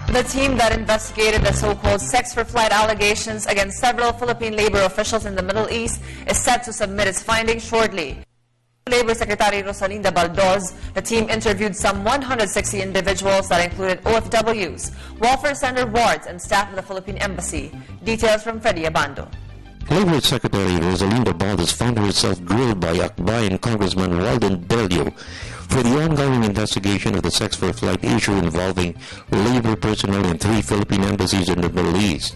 The team that investigated the so-called sex-for-flight allegations against several Philippine labor officials in the Middle East is set to submit its findings shortly. Labor Secretary Rosalinda Baldoz, the team interviewed some 160 individuals that included OFWs, welfare center wards, and staff of the Philippine Embassy. Details from Freddie Abando. Labor Secretary Rosalinda Baldoz found herself grilled by Akbayan Congressman Walden Bello for the ongoing investigation of the sex-for-flight issue involving labor personnel in 3 Philippine embassies in the Middle East.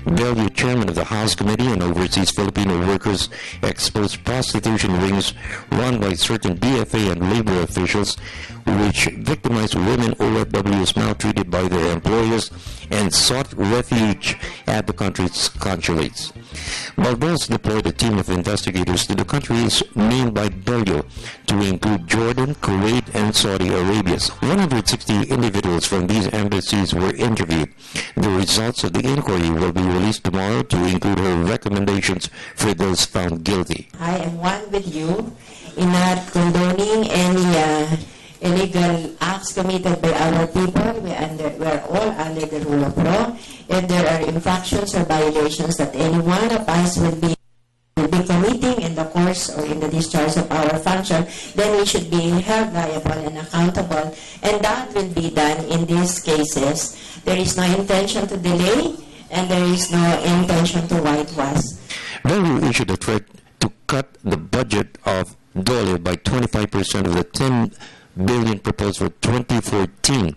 Bello, chairman of the House Committee and overseas Filipino workers, exposed prostitution rings run by certain BFA and labor officials which victimized women OFWs maltreated by their employers and sought refuge at the country's consulates. Baldoz deployed a team of investigators to the countries named by Bello to include Jordan, Kuwait, and Saudi Arabia. 160 individuals from these embassies were interviewed. The results of the inquiry will be released tomorrow to include her recommendations for those found guilty. I am one with you in not condoning any illegal acts committed by our people. We are all under the rule of law. If there are infractions or violations that any one of us will be committing in the course or in the discharge of our function, then we should be held liable and accountable, and that will be done in these cases. There is no intention to delay, and there is no intention to whitewash. Bello issued a threat to cut the budget of DOLE by 25% of the 10 billion proposed for 2014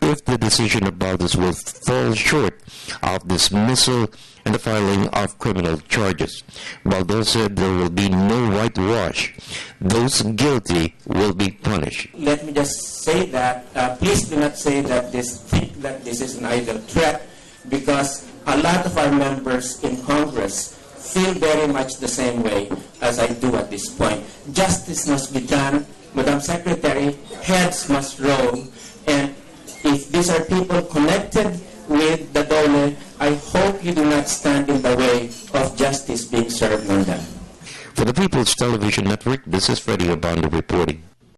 if the decision about this will fall short of dismissal and the filing of criminal charges. Baldoz said there will be no whitewash. Those guilty will be punished. Let me just say that please do not say that think that this is an idle threat, because a lot of our members in Congress feel very much the same way as I do at this point. Justice must be done. Madam Secretary, heads must roll, and if these are people connected with the DOLE, I hope you do not stand in the way of justice being served on them. For the People's Television Network, this is Freddie Abando reporting.